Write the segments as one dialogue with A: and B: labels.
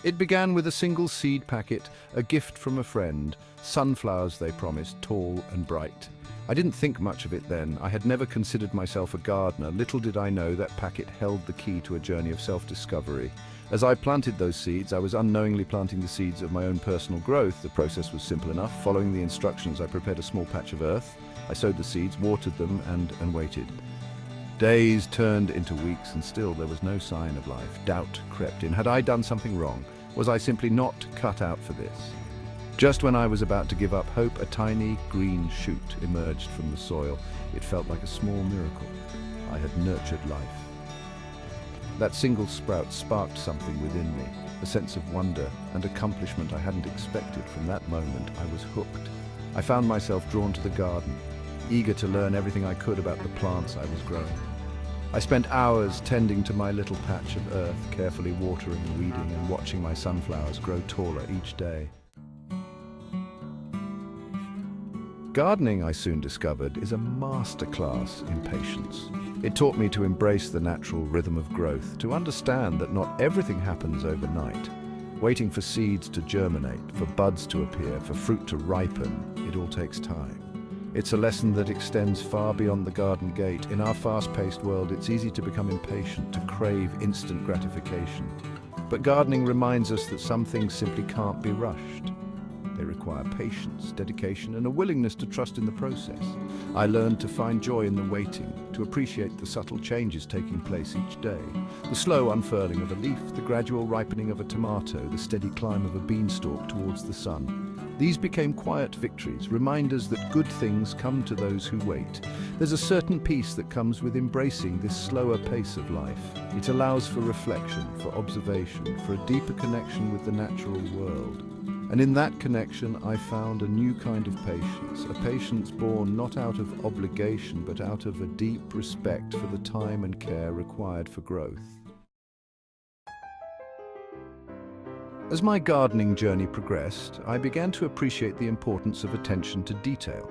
A: It began with a single seed packet, a gift from a friend, sunflowers they promised, tall and bright. I didn't think much of it then. I had never considered myself a gardener. Little did I know that packet held the key to a journey of self-discovery. As I planted those seeds, I was unknowingly planting the seeds of my own personal growth. The process was simple enough. Following the instructions, I prepared a small patch of earth. I sowed the seeds, watered them, and waited. Days turned into weeks, and still there was no sign of life. Doubt crept in. Had I done something wrong? Was I simply not cut out for this? Just when I was about to give up hope, a tiny green shoot emerged from the soil. It felt like a small miracle. I had nurtured life. That single sprout sparked something within me, a sense of wonder and accomplishment I hadn't expected. From that moment, I was hooked. I found myself drawn to the garden, eager to learn everything I could about the plants I was growing. I spent hours tending to my little patch of earth, carefully watering, weeding, and watching my sunflowers grow taller each day. Gardening, I soon discovered, is a masterclass in patience. It taught me to embrace the natural rhythm of growth, to understand that not everything happens overnight. Waiting for seeds to germinate, for buds to appear, for fruit to ripen, it all takes time. It's a lesson that extends far beyond the garden gate. In our fast-paced world, it's easy to become impatient, to crave instant gratification. But gardening reminds us that some things simply can't be rushed. They require patience, dedication, and a willingness to trust in the process. I learned to find joy in the waiting, to appreciate the subtle changes taking place each day. The slow unfurling of a leaf, the gradual ripening of a tomato, the steady climb of a beanstalk towards the sun. These became quiet victories, reminders that good things come to those who wait. There's a certain peace that comes with embracing this slower pace of life. It allows for reflection, for observation, for a deeper connection with the natural world. And in that connection, I found a new kind of patience, a patience born not out of obligation, but out of a deep respect for the time and care required for growth. As my gardening journey progressed, I began to appreciate the importance of attention to detail.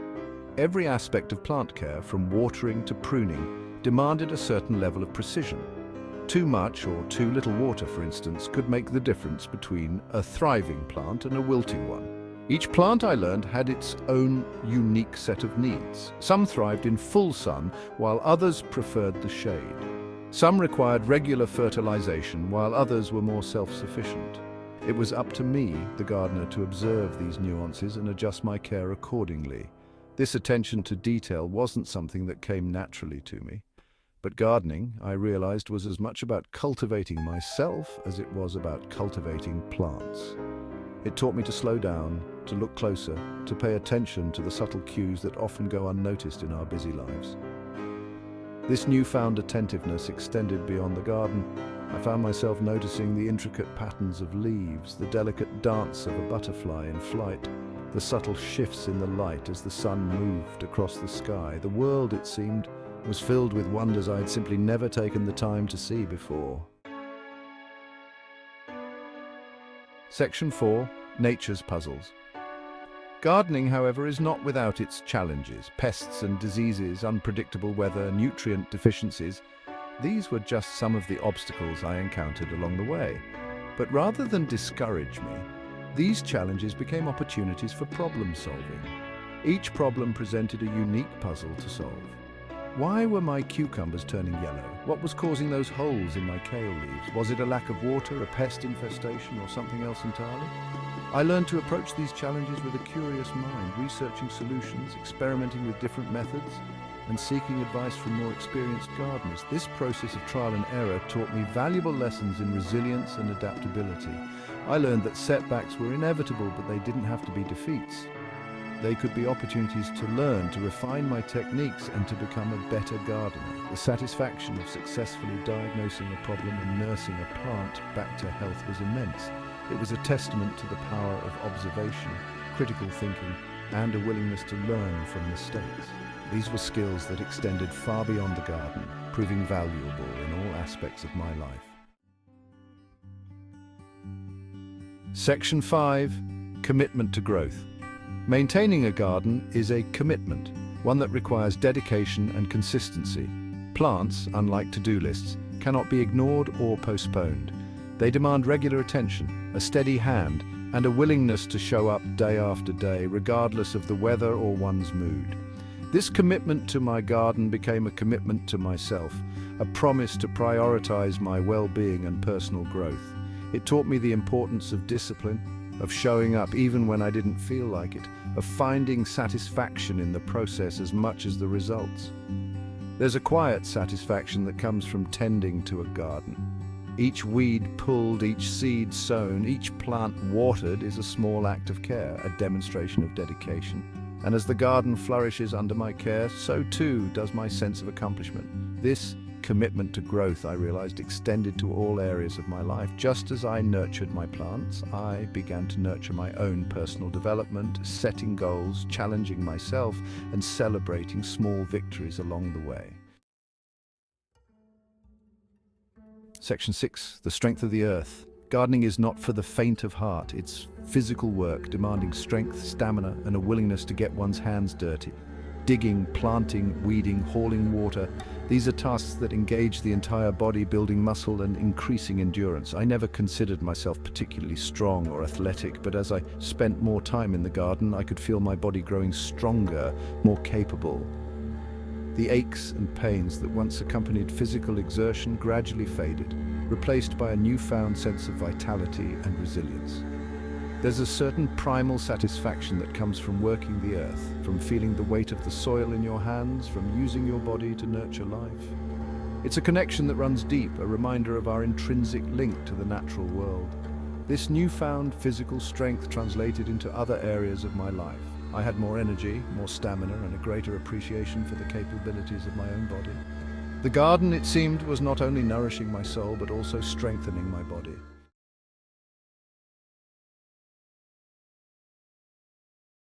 A: Every aspect of plant care, from watering to pruning, demanded a certain level of precision. Too much or too little water, for instance, could make the difference between a thriving plant and a wilting one. Each plant, I learned, had its own unique set of needs. Some thrived in full sun, while others preferred the shade. Some required regular fertilization, while others were more self-sufficient. It was up to me, the gardener, to observe these nuances and adjust my care accordingly. This attention to detail wasn't something that came naturally to me. But gardening, I realized, was as much about cultivating myself as it was about cultivating plants. It taught me to slow down, to look closer, to pay attention to the subtle cues that often go unnoticed in our busy lives. This newfound attentiveness extended beyond the garden. I found myself noticing the intricate patterns of leaves, the delicate dance of a butterfly in flight, the subtle shifts in the light as the sun moved across the sky. The world, it seemed, was filled with wonders I had simply never taken the time to see before. Section 4. Nature's Puzzles. Gardening, however, is not without its challenges. Pests and diseases, unpredictable weather, nutrient deficiencies. These were just some of the obstacles I encountered along the way. But rather than discourage me, these challenges became opportunities for problem solving. Each problem presented a unique puzzle to solve. Why were my cucumbers turning yellow? What was causing those holes in my kale leaves? Was it a lack of water, a pest infestation, or something else entirely? I learned to approach these challenges with a curious mind, researching solutions, experimenting with different methods, and seeking advice from more experienced gardeners. This process of trial and error taught me valuable lessons in resilience and adaptability. I learned that setbacks were inevitable, but they didn't have to be defeats. They could be opportunities to learn, to refine my techniques, and to become a better gardener. The satisfaction of successfully diagnosing a problem and nursing a plant back to health was immense. It was a testament to the power of observation, critical thinking, and a willingness to learn from mistakes. These were skills that extended far beyond the garden, proving valuable in all aspects of my life. Section 5. Commitment to growth. Maintaining a garden is a commitment, one that requires dedication and consistency. Plants, unlike to-do lists, cannot be ignored or postponed. They demand regular attention, a steady hand, and a willingness to show up day after day, regardless of the weather or one's mood. This commitment to my garden became a commitment to myself, a promise to prioritize my well-being and personal growth. It taught me the importance of discipline, of showing up even when I didn't feel like it, of finding satisfaction in the process as much as the results. There's a quiet satisfaction that comes from tending to a garden. Each weed pulled, each seed sown, each plant watered is a small act of care, a demonstration of dedication. And as the garden flourishes under my care, so too does my sense of accomplishment. This commitment to growth, I realized, extended to all areas of my life. Just as I nurtured my plants, I began to nurture my own personal development, setting goals, challenging myself, and celebrating small victories along the way. Section 6. The strength of the earth. Gardening is not for the faint of heart. It's physical work demanding strength, stamina, and a willingness to get one's hands dirty. Digging, planting, weeding, hauling water. These are tasks that engage the entire body, building muscle and increasing endurance. I never considered myself particularly strong or athletic, but as I spent more time in the garden, I could feel my body growing stronger, more capable. The aches and pains that once accompanied physical exertion gradually faded, replaced by a newfound sense of vitality and resilience. There's a certain primal satisfaction that comes from working the earth, from feeling the weight of the soil in your hands, from using your body to nurture life. It's a connection that runs deep, a reminder of our intrinsic link to the natural world. This newfound physical strength translated into other areas of my life. I had more energy, more stamina, and a greater appreciation for the capabilities of my own body. The garden, it seemed, was not only nourishing my soul, but also strengthening my body.